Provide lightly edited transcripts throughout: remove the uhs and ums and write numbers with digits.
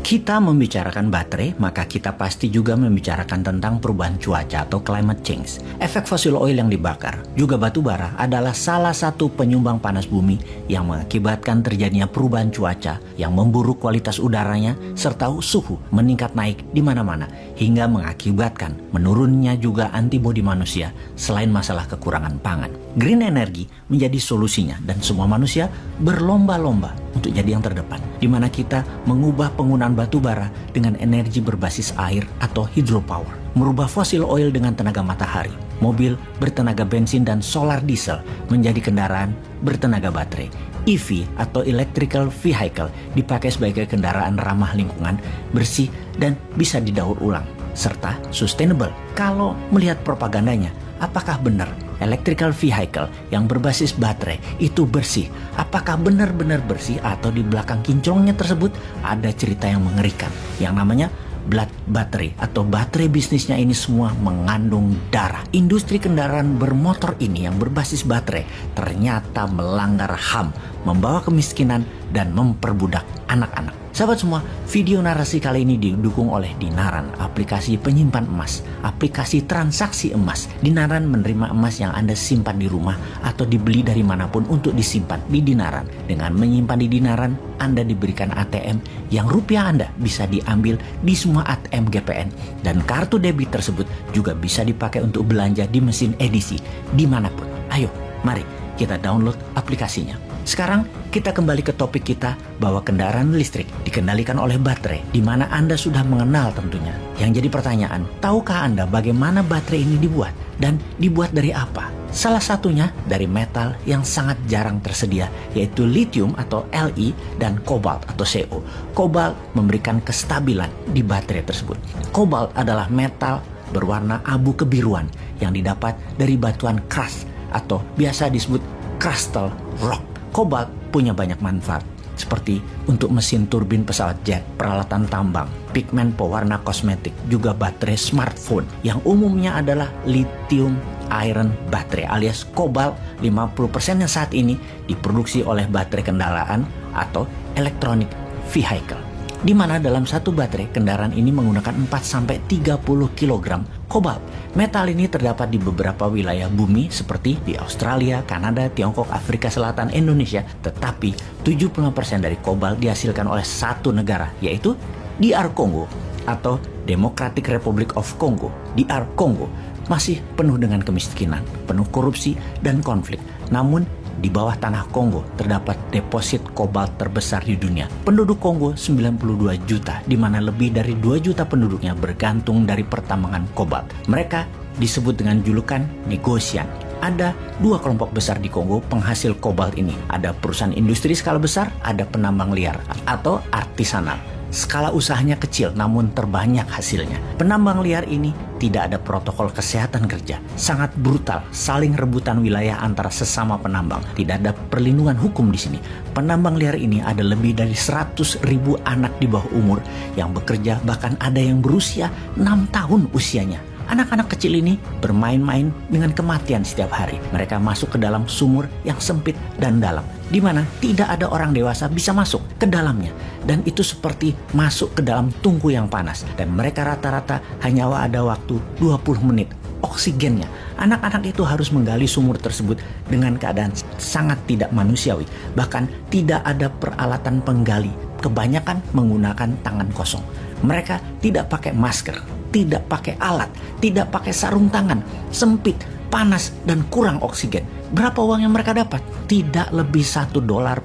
Kita membicarakan baterai, maka kita pasti juga membicarakan tentang perubahan cuaca atau climate change. Efek fosil oil yang dibakar, juga batu bara adalah salah satu penyumbang panas bumi yang mengakibatkan terjadinya perubahan cuaca yang memburuk kualitas udaranya serta suhu meningkat naik di mana-mana hingga mengakibatkan menurunnya juga antibodi manusia selain masalah kekurangan pangan. Green energy menjadi solusinya dan semua manusia berlomba-lomba untuk jadi yang terdepan, di mana kita mengubah penggunaan batu bara dengan energi berbasis air atau hydropower, merubah fosil oil dengan tenaga matahari, mobil bertenaga bensin dan solar diesel menjadi kendaraan bertenaga baterai. EV atau electrical vehicle dipakai sebagai kendaraan ramah lingkungan, bersih dan bisa didaur ulang serta sustainable. Kalau melihat propagandanya, apakah benar electrical vehicle yang berbasis baterai itu bersih? Apakah benar-benar bersih atau di belakang kinclongnya tersebut ada cerita yang mengerikan yang namanya blood battery atau baterai bisnisnya ini semua mengandung darah. Industri kendaraan bermotor ini yang berbasis baterai ternyata melanggar HAM, membawa kemiskinan dan memperbudak anak-anak. Sahabat semua, video narasi kali ini didukung oleh Dinaran, aplikasi penyimpan emas, aplikasi transaksi emas. Dinaran menerima emas yang Anda simpan di rumah atau dibeli dari manapun untuk disimpan di Dinaran. Dengan menyimpan di Dinaran, Anda diberikan ATM yang rupiah Anda bisa diambil di semua ATM GPN. Dan kartu debit tersebut juga bisa dipakai untuk belanja di mesin edisi dimanapun. Ayo, mari kita download aplikasinya. Sekarang kita kembali ke topik kita bahwa kendaraan listrik dikendalikan oleh baterai, di mana Anda sudah mengenal tentunya. Yang jadi pertanyaan, tahukah Anda bagaimana baterai ini dibuat dan dibuat dari apa? Salah satunya dari metal yang sangat jarang tersedia, yaitu lithium atau Li dan kobalt atau Co. Kobalt memberikan kestabilan di baterai tersebut. Kobalt adalah metal berwarna abu kebiruan yang didapat dari batuan keras atau biasa disebut crystal rock. Kobalt punya banyak manfaat, seperti untuk mesin turbin pesawat jet, peralatan tambang, pigmen pewarna kosmetik, juga baterai smartphone yang umumnya adalah lithium iron baterai alias kobalt 50% yang saat ini diproduksi oleh baterai kendaraan atau electronic vehicle, di mana dalam satu baterai kendaraan ini menggunakan 4-30 kg kobalt. Metal ini terdapat di beberapa wilayah bumi seperti di Australia, Kanada, Tiongkok, Afrika Selatan, Indonesia. Tetapi 75% dari kobalt dihasilkan oleh satu negara, yaitu DR Kongo atau Democratic Republic of Congo. DR Kongo masih penuh dengan kemiskinan, penuh korupsi dan konflik. Namun di bawah tanah Kongo terdapat deposit kobalt terbesar di dunia. Penduduk Kongo 92 juta, di mana lebih dari 2 juta penduduknya bergantung dari pertambangan kobalt. Mereka disebut dengan julukan negosian. Ada dua kelompok besar di Kongo penghasil kobalt ini. Ada perusahaan industri skala besar, ada penambang liar atau artisanal. Skala usahanya kecil namun terbanyak hasilnya. Penambang liar ini tidak ada protokol kesehatan kerja, sangat brutal, saling rebutan wilayah antara sesama penambang. Tidak ada perlindungan hukum di sini. Penambang liar ini ada lebih dari 100.000 anak di bawah umur yang bekerja, bahkan ada yang berusia 6 tahun usianya. Anak-anak kecil ini bermain-main dengan kematian setiap hari. Mereka masuk ke dalam sumur yang sempit dan dalam, di mana tidak ada orang dewasa bisa masuk ke dalamnya. Dan itu seperti masuk ke dalam tungku yang panas. Dan mereka rata-rata hanya ada waktu 20 menit. Oksigennya, anak-anak itu harus menggali sumur tersebut dengan keadaan sangat tidak manusiawi. Bahkan tidak ada peralatan penggali. Kebanyakan menggunakan tangan kosong. Mereka tidak pakai masker, tidak pakai alat, tidak pakai sarung tangan, sempit, panas, dan kurang oksigen. Berapa uang yang mereka dapat? Tidak lebih $1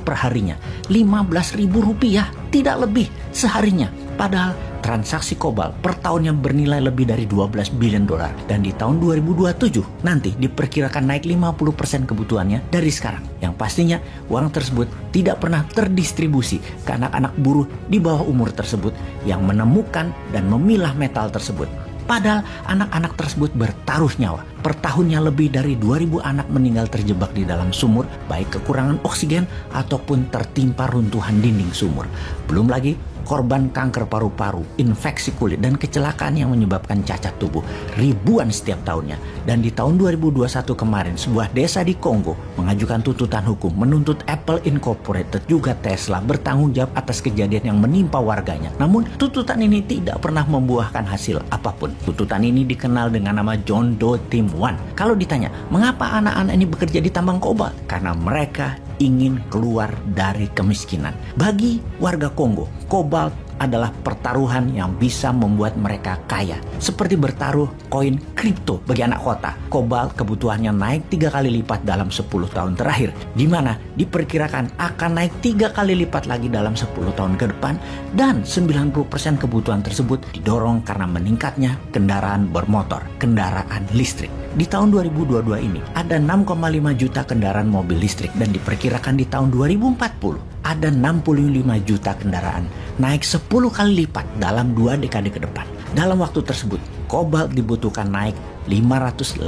per harinya, Rp15.000, tidak lebih seharinya. Padahal transaksi kobalt per tahunnya bernilai lebih dari $12 billion. Dan di tahun 2027 nanti diperkirakan naik 50% kebutuhannya dari sekarang. Yang pastinya uang tersebut tidak pernah terdistribusi ke anak-anak buruh di bawah umur tersebut yang menemukan dan memilah metal tersebut. Padahal anak-anak tersebut bertaruh nyawa. Per tahunnya lebih dari 2.000 anak meninggal terjebak di dalam sumur, baik kekurangan oksigen ataupun tertimpa runtuhan dinding sumur. Belum lagi korban kanker paru-paru, infeksi kulit, dan kecelakaan yang menyebabkan cacat tubuh ribuan setiap tahunnya. Dan di tahun 2021 kemarin, sebuah desa di Kongo mengajukan tuntutan hukum menuntut Apple Incorporated juga Tesla bertanggung jawab atas kejadian yang menimpa warganya. Namun tuntutan ini tidak pernah membuahkan hasil apapun. Tuntutan ini dikenal dengan nama John Doe Team 1. Kalau ditanya, mengapa anak-anak ini bekerja di tambang kobalt? Karena mereka ingin keluar dari kemiskinan. Bagi warga Kongo, kobalt adalah pertaruhan yang bisa membuat mereka kaya. Seperti bertaruh koin kripto bagi anak kota. Kobalt kebutuhannya naik 3 kali lipat dalam 10 tahun terakhir, di mana diperkirakan akan naik 3 kali lipat lagi dalam 10 tahun ke depan, dan 90% kebutuhan tersebut didorong karena meningkatnya kendaraan bermotor, kendaraan listrik. Di tahun 2022 ini ada 6,5 juta kendaraan mobil listrik, dan diperkirakan di tahun 2040 ada 65 juta kendaraan, naik 10 kali lipat dalam 2 dekade ke depan. Dalam waktu tersebut, kobalt dibutuhkan naik 585%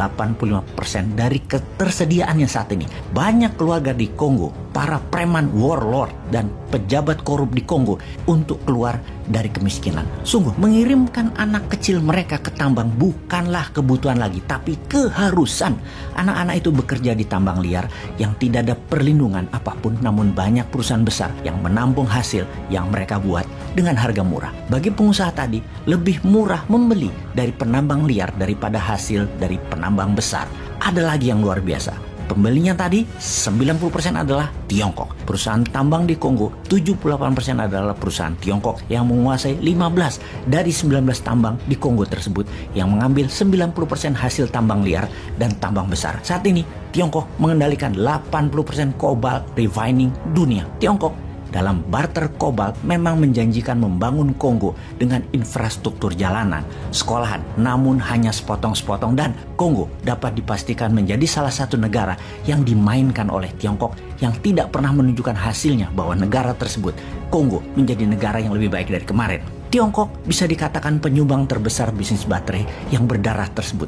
dari ketersediaannya saat ini. Banyak keluarga di Kongo, para preman warlord dan pejabat korup di Kongo untuk keluar dari kemiskinan. Sungguh, mengirimkan anak kecil mereka ke tambang bukanlah kebutuhan lagi, tapi keharusan. Anak-anak itu bekerja di tambang liar yang tidak ada perlindungan apapun, namun banyak perusahaan besar yang menampung hasil yang mereka buat dengan harga murah. Bagi pengusaha tadi, lebih murah membeli dari penambang liar daripada hasil dari penambang besar. Ada lagi yang luar biasa. Pembelinya tadi 90% adalah Tiongkok. Perusahaan tambang di Kongo 78% adalah perusahaan Tiongkok yang menguasai 15 dari 19 tambang di Kongo tersebut, yang mengambil 90% hasil tambang liar dan tambang besar. Saat ini Tiongkok mengendalikan 80% kobalt refining dunia. Tiongkok dalam barter kobalt memang menjanjikan membangun Kongo dengan infrastruktur jalanan, sekolahan, namun hanya sepotong-sepotong, dan Kongo dapat dipastikan menjadi salah satu negara yang dimainkan oleh Tiongkok yang tidak pernah menunjukkan hasilnya bahwa negara tersebut, Kongo, menjadi negara yang lebih baik dari kemarin. Tiongkok bisa dikatakan penyumbang terbesar bisnis baterai yang berdarah tersebut.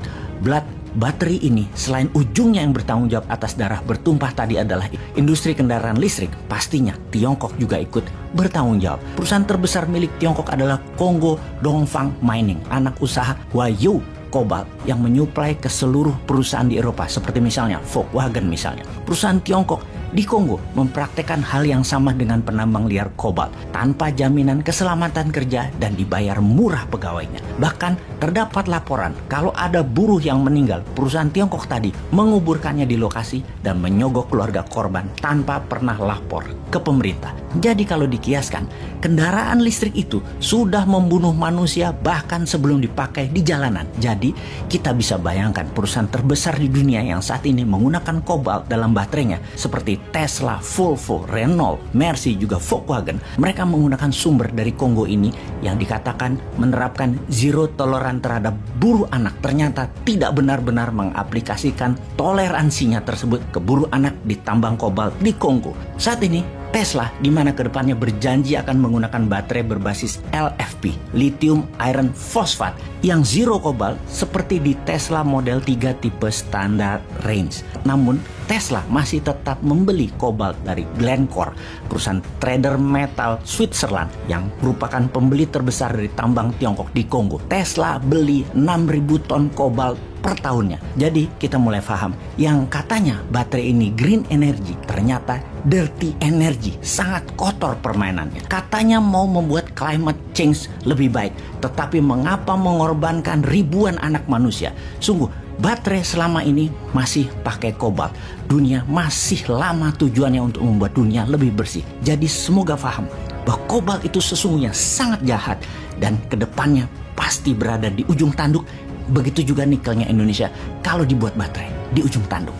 Baterai ini, selain ujungnya yang bertanggung jawab atas darah bertumpah tadi adalah industri kendaraan listrik, pastinya Tiongkok juga ikut bertanggung jawab. Perusahaan terbesar milik Tiongkok adalah Congo Dongfang Mining, anak usaha Huayou Cobalt yang menyuplai ke seluruh perusahaan di Eropa, seperti misalnya Volkswagen misalnya. Perusahaan Tiongkok di Kongo mempraktekkan hal yang sama dengan penambang liar kobalt tanpa jaminan keselamatan kerja dan dibayar murah pegawainya. Bahkan terdapat laporan kalau ada buruh yang meninggal, perusahaan Tiongkok tadi menguburkannya di lokasi dan menyogok keluarga korban tanpa pernah lapor ke pemerintah. Jadi kalau dikiaskan, kendaraan listrik itu sudah membunuh manusia bahkan sebelum dipakai di jalanan. Jadi kita bisa bayangkan perusahaan terbesar di dunia yang saat ini menggunakan kobalt dalam baterainya seperti Tesla, Volvo, Renault, Mercy, juga Volkswagen. Mereka menggunakan sumber dari Kongo ini yang dikatakan menerapkan zero toleran terhadap buruh anak. Ternyata tidak benar-benar mengaplikasikan toleransinya tersebut ke buruh anak di tambang kobalt di Kongo. Saat ini Tesla di mana kedepannya berjanji akan menggunakan baterai berbasis LFP, lithium iron phosphate, yang zero kobalt seperti di Tesla Model 3 tipe standar range. Namun Tesla masih tetap membeli kobalt dari Glencore, perusahaan trader metal Switzerland yang merupakan pembeli terbesar dari tambang Tiongkok di Kongo. Tesla beli 6.000 ton kobalt per tahunnya. Jadi kita mulai paham yang katanya baterai ini green energy, ternyata dirty energy, sangat kotor permainannya. Katanya mau membuat climate change lebih baik, tetapi mengapa mengorbankan ribuan anak manusia? Sungguh, baterai selama ini masih pakai kobalt. Dunia masih lama tujuannya untuk membuat dunia lebih bersih. Jadi semoga paham bahwa kobalt itu sesungguhnya sangat jahat dan kedepannya pasti berada di ujung tanduk. Begitu juga nikelnya Indonesia kalau dibuat baterai di ujung tanduk.